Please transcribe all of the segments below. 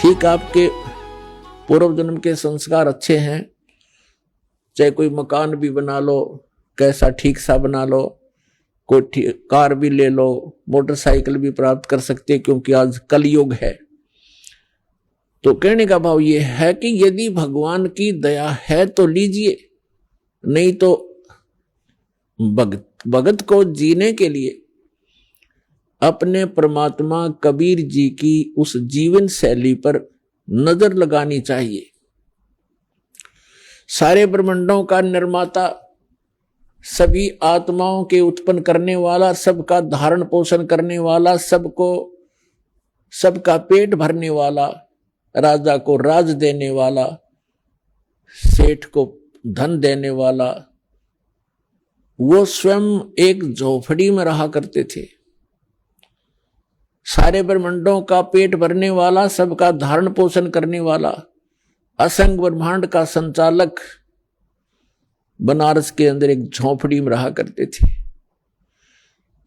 ठीक आपके पूर्व जन्म के संस्कार अच्छे हैं, चाहे कोई मकान भी बना लो, कैसा ठीक सा बना लो, कोई कार भी ले लो, मोटरसाइकिल भी प्राप्त कर सकते, क्योंकि आज कलयुग है। तो कहने का भाव ये है कि यदि भगवान की दया है तो लीजिए, नहीं तो भगत को जीने के लिए अपने परमात्मा कबीर जी की उस जीवन शैली पर नजर लगानी चाहिए। सारे ब्रह्मांडों का निर्माता, सभी आत्माओं के उत्पन्न करने वाला, सबका धारण पोषण करने वाला, सबका पेट भरने वाला, राजा को राज देने वाला, सेठ को धन देने वाला, वो स्वयं एक झोपड़ी में रहा करते थे। सारे ब्रह्मांडों का पेट भरने वाला, सबका धारण पोषण करने वाला, असंख्य ब्रह्मांड का संचालक बनारस के अंदर एक झोपड़ी में रहा करते थे।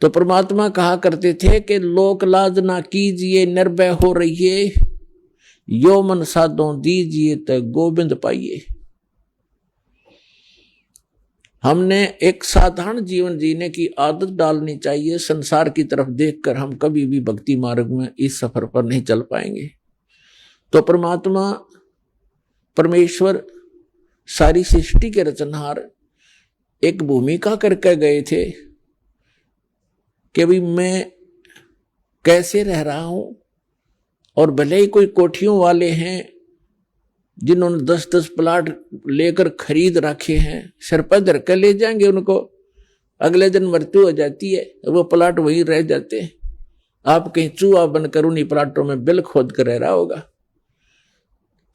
तो परमात्मा कहा करते थे कि लोक लाज ना कीजिए, निर्भय हो रहिए, यो मन साधो दीजिए तो गोविंद पाइए। हमने एक साधारण जीवन जीने की आदत डालनी चाहिए। संसार की तरफ देखकर हम कभी भी भक्ति मार्ग में इस सफर पर नहीं चल पाएंगे। तो परमात्मा परमेश्वर सारी सृष्टि के रचनहार एक भूमिका करके गए थे कि भाई मैं कैसे रह रहा हूं, और भले ही कोई कोठियों वाले हैं जिन्होंने 10-10 प्लाट लेकर खरीद रखे हैं, सिर पर धर कर ले जाएंगे उनको, अगले दिन मृत्यु हो जाती है, वो प्लाट वहीं रह जाते हैं। आप कहीं चूहा बनकर उन्हीं प्लाटों में बिल खोद कर रह रहा होगा।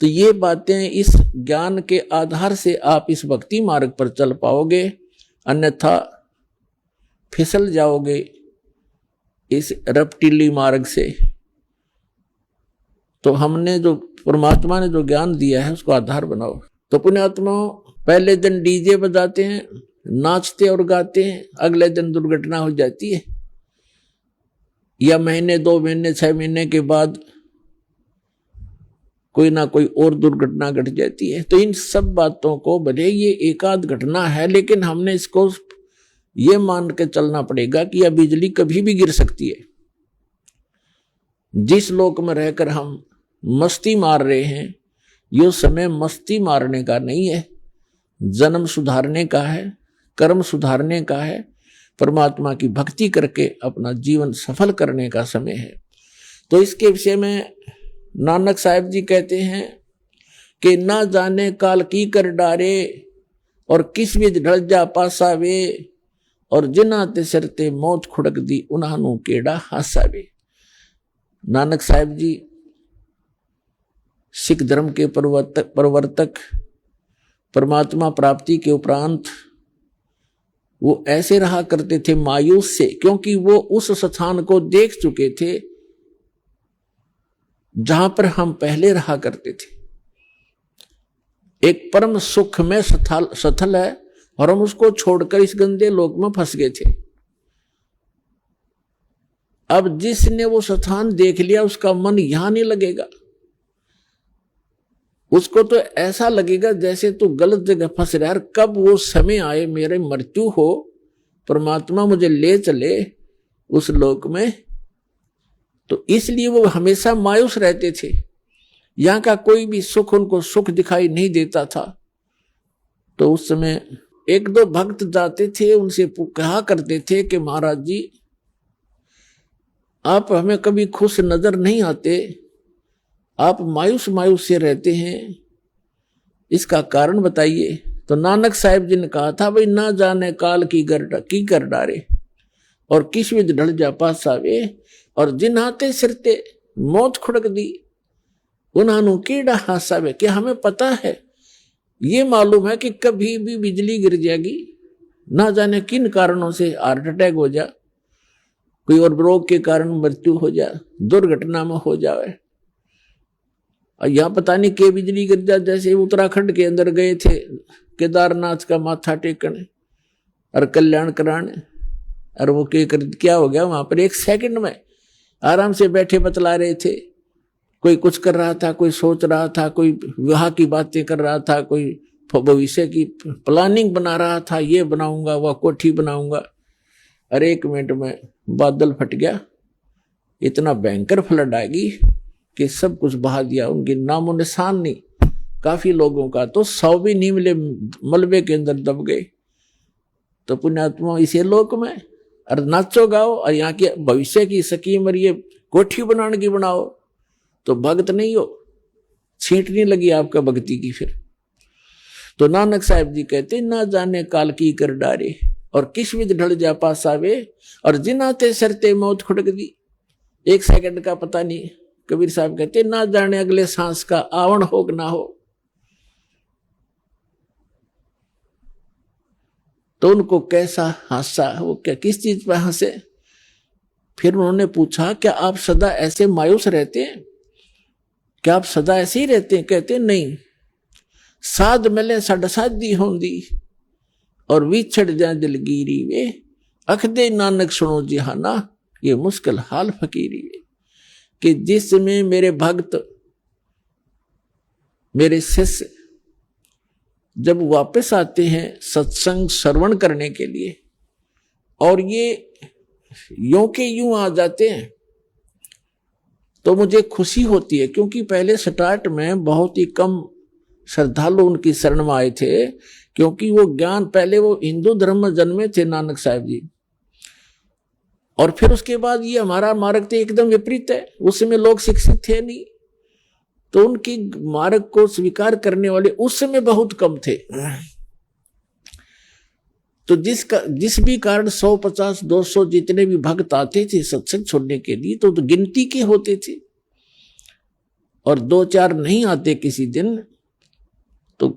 तो ये बातें इस ज्ञान के आधार से आप इस भक्ति मार्ग पर चल पाओगे, अन्यथा फिसल जाओगे इस रपटीली मार्ग से। तो हमने जो परमात्मा ने जो ज्ञान दिया है उसको आधार बनाओ। तो पुण्यात्माओं, पहले दिन डीजे बजाते हैं, नाचते और गाते हैं, अगले दिन दुर्घटना हो जाती है, या महीने 2 महीने 6 महीने के बाद कोई ना कोई और दुर्घटना घट जाती है। तो इन सब बातों को, भले ये एकाध घटना है, लेकिन हमने इसको ये मान के चलना पड़ेगा कि यह बिजली कभी भी गिर सकती है। जिस लोक में रहकर हम मस्ती मार रहे हैं, ये समय मस्ती मारने का नहीं है, जन्म सुधारने का है, कर्म सुधारने का है, परमात्मा की भक्ति करके अपना जीवन सफल करने का समय है। तो इसके विषय में नानक साहब जी कहते हैं कि ना जाने काल की कर डारे, और किस विध ढल जा पासावे, और जिन्हां ते सरते मौत खुड़क दी उन्हां केड़ा हासावे। नानक साहब जी सिख धर्म के प्रवर्तक, परमात्मा प्राप्ति के उपरांत वो ऐसे रहा करते थे मायूस से, क्योंकि वो उस स्थान को देख चुके थे जहां पर हम पहले रहा करते थे। एक परम सुख में स्थल है, और हम उसको छोड़कर इस गंदे लोक में फंस गए थे। अब जिसने वो स्थान देख लिया, उसका मन यहां नहीं लगेगा, उसको तो ऐसा लगेगा जैसे तू गलत जगह फंस रहा है। कब वो समय आए, मेरे मृत्यु हो, परमात्मा मुझे ले चले उस लोक में। तो इसलिए वो हमेशा मायूस रहते थे। यहां का कोई भी सुख उनको सुख दिखाई नहीं देता था। तो उस समय 1-2 भक्त जाते थे, उनसे कहा करते थे कि महाराज जी, आप हमें कभी खुश नजर नहीं आते, आप मायूस मायूस से रहते हैं, इसका कारण बताइए। तो नानक साहब जी ने कहा था, भाई ना जाने काल की कर डारे, और किस विध ढल जा पासावे, और जिन्हाते सिरते मौत खुड़क दी उन्हां केड़ा हासावे। क्या हमें पता है, ये मालूम है कि कभी भी बिजली गिर जाएगी, ना जाने किन कारणों से हार्ट अटैक हो जा, कोई और रोग के कारण मृत्यु हो जाए, दुर्घटना में हो जाए। और यहां पता नहीं के बिजली गिर जाए। जैसे उत्तराखंड के अंदर गए थे केदारनाथ का माथा टेकने और कल्याण कराने, और वो क्या हो गया वहां पर, 1 सेकंड में आराम से बैठे बतला रहे थे, कोई कुछ कर रहा था, कोई सोच रहा था, कोई विवाह की बातें कर रहा था, कोई भविष्य की प्लानिंग बना रहा था, ये बनाऊंगा, वह कोठी बनाऊंगा। अरे 1 मिनट में बादल फट गया, इतना भयंकर फ्लड आएगी कि सब कुछ बहा दिया, उनकी नामो निशान नहीं। काफी लोगों का तो 100 भी नहीं मिले, मलबे के अंदर दब गए। तो पुण्यात्मा इसे लोक में और नाचो गाओ और यहाँ के भविष्य की स्कीम और ये कोठी बनाने की बनाओ, तो भक्त नहीं हो, छींटने लगी आपका भक्ति की। फिर तो नानक साहब जी कहते ना जाने काल की कर डारे और किस विध ढल जा पास आवे और जिनाते सरते मौत खुटक दी। 1 सेकंड का पता नहीं। कबीर साहब कहते ना जाने अगले सांस का आवण हो कि ना हो। तो उनको कैसा हासा, वो क्या किस चीज पर हंसे। फिर उन्होंने पूछा क्या आप सदा ऐसे मायूस रहते हैं, क्या आप सदा ऐसे ही रहते हैं? कहते नहीं, साध मिले साढ़ साधी होंदी और विछड़ जाए दिलगीरी वे, अख दे नानक सुनो जिहाना, ये मुश्किल हाल फकीरी वे। कि जिसमें मेरे भक्त, मेरे शिष्य जब वापस आते हैं सत्संग श्रवण करने के लिए और ये यूं के यूं आ जाते हैं, तो मुझे खुशी होती है। क्योंकि पहले स्टार्ट में बहुत ही कम श्रद्धालु उनकी शरण में आए थे, क्योंकि वो ज्ञान, पहले वो हिंदू धर्म में जन्मे थे नानक साहब जी, और फिर उसके बाद ये हमारा मार्ग तो एकदम विपरीत है। उसमें लोग शिक्षित थे नहीं, तो उनकी मार्ग को स्वीकार करने वाले उस समय बहुत कम थे। तो जिस भी कारण 150-200 जितने भी भक्त आते थे सत्संग छोड़ने के लिए, तो गिनती के होते थे। और 2-4 नहीं आते किसी दिन, तो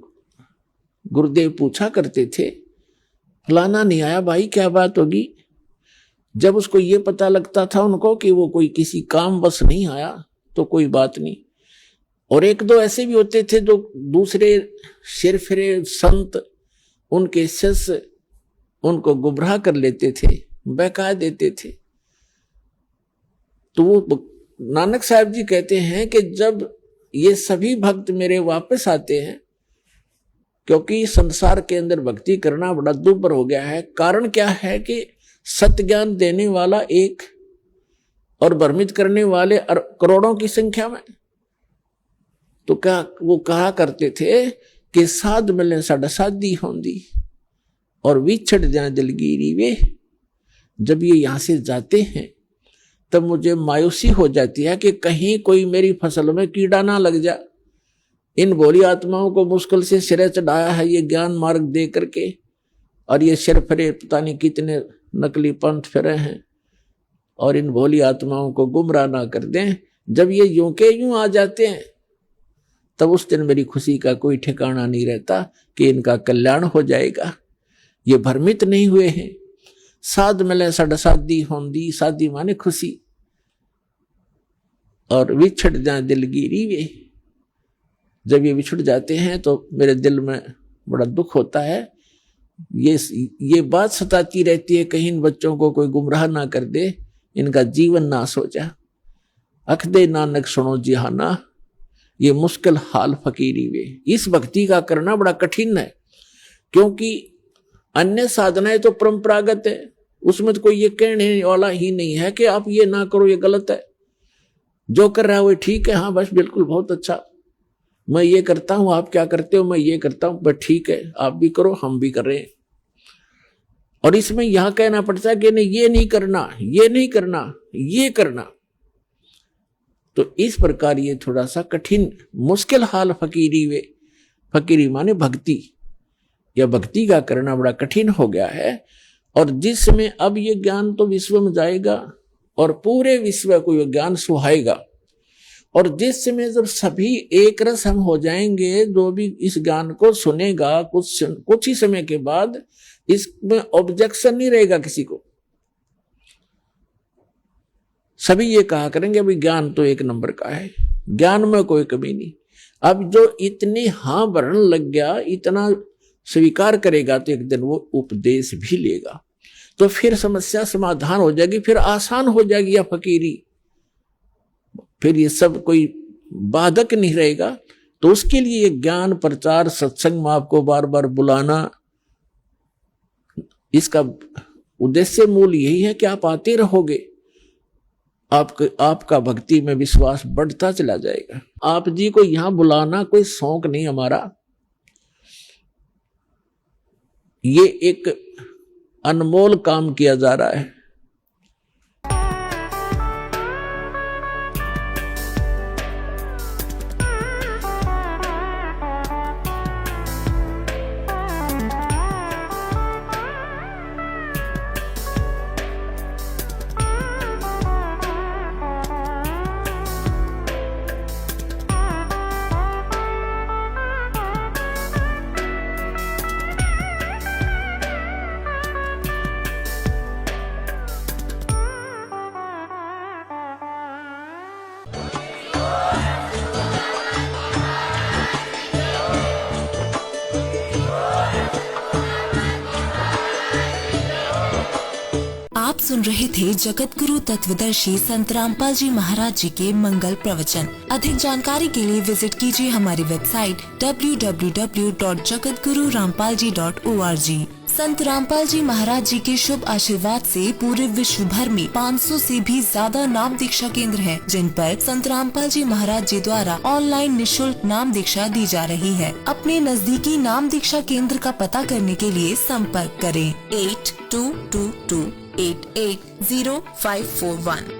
गुरुदेव पूछा करते थे फलाना नहीं आया भाई, क्या बात होगी। जब उसको ये पता लगता था उनको कि वो कोई किसी काम बस नहीं आया, तो कोई बात नहीं। और 1-2 ऐसे भी होते थे जो दूसरे शेरफिरे संत, उनके शिष्य उनको गुमराह कर लेते थे, बहका देते थे। तो वो नानक साहब जी कहते हैं कि जब ये सभी भक्त मेरे वापस आते हैं, क्योंकि संसार के अंदर भक्ति करना बड़ा दुर्भर हो गया है। कारण क्या है कि सत्य ज्ञान देने वाला एक और भ्रमित करने वाले करोड़ों की संख्या में। तो क्या वो कहा करते थे कि साध मिले साढ़ साधी होंदी और विछड़ जाए दिलगीरी वे। जब ये यहां से जाते हैं तब मुझे मायूसी हो जाती है कि कहीं कोई मेरी फसल में कीड़ा ना लग जा। इन भोली आत्माओं को मुश्किल से सिरे चढ़ाया है ये ज्ञान मार्ग दे करके, और ये सिर फिरे पता नहीं कितने नकली पंथ फिरे हैं, और इन भोली आत्माओं को गुमराह ना कर दें। जब ये यूं के यूं आ जाते हैं तब उस दिन मेरी खुशी का कोई ठिकाना नहीं रहता कि इनका कल्याण हो जाएगा। ये भ्रमित नहीं हुए हैं। साध मिले साढ़ साधी होंदी, साधी माने खुशी, और विछड़ जाए दिलगीरी वे। जब ये विछड़ जाते हैं तो मेरे दिल में बड़ा दुख होता है। ये बात सताती रहती है कहीं इन बच्चों को कोई गुमराह ना कर दे, इनका जीवन नाश हो जाए। अख दे नानक सुनो जिहाना, ये मुश्किल हाल फकीरी वे। इस भक्ति का करना बड़ा कठिन है, क्योंकि अन्य साधनाएं तो परंपरागत है, उसमें तो कोई ये कहने वाला ही नहीं है कि आप ये ना करो, ये गलत है। जो कर रहा है वो ठीक है, हाँ बस बिल्कुल बहुत अच्छा, मैं ये करता हूं, आप क्या करते हो, मैं ये करता हूं, बस ठीक है, आप भी करो हम भी कर रहे हैं। और इसमें यहां कहना पड़ता है कि नहीं ये नहीं करना, ये नहीं करना, ये करना। तो इस प्रकार ये थोड़ा सा कठिन मुश्किल हाल फकीरी वे। फकीरी माने भक्ति, या भक्ति का करना बड़ा कठिन हो गया है। और जिसमें अब ये ज्ञान तो विश्व में जाएगा और पूरे विश्व को ये ज्ञान सुहाएगा, और जिस समय जब सभी एक रस हम हो जाएंगे, जो भी इस ज्ञान को सुनेगा कुछ ही समय के बाद इसमें ऑब्जेक्शन नहीं रहेगा किसी को। सभी ये कहा करेंगे अभी ज्ञान तो 1 नंबर का है, ज्ञान में कोई कमी नहीं। अब जो इतनी हाँ भरने लग गया, इतना स्वीकार करेगा, तो एक दिन वो उपदेश भी लेगा, तो फिर समस्या समाधान हो जाएगी, फिर आसान हो जाएगी यह फकीरी। फिर ये सब कोई बाधक नहीं रहेगा। तो उसके लिए ज्ञान प्रचार सत्संग में आपको बार बार बुलाना, इसका उद्देश्य मूल यही है कि आप आते रहोगे, आपका भक्ति में विश्वास बढ़ता चला जाएगा। आप जी को यहां बुलाना कोई शौक नहीं हमारा, ये एक अनमोल काम किया जा रहा है। आप सुन रहे थे जगत गुरु तत्वदर्शी संत रामपाल जी महाराज जी के मंगल प्रवचन। अधिक जानकारी के लिए विजिट कीजिए हमारी वेबसाइट www.jagatgururampalji.org। संत रामपाल जी महाराज जी के शुभ आशीर्वाद से पूरे विश्व भर में 500 से भी ज्यादा नाम दीक्षा केंद्र हैं, जिन पर संत रामपाल जी महाराज जी द्वारा ऑनलाइन निशुल्क नाम दीक्षा दी जा रही है। अपने नजदीकी नाम दीक्षा केंद्र का पता करने के लिए संपर्क करें 8222880541।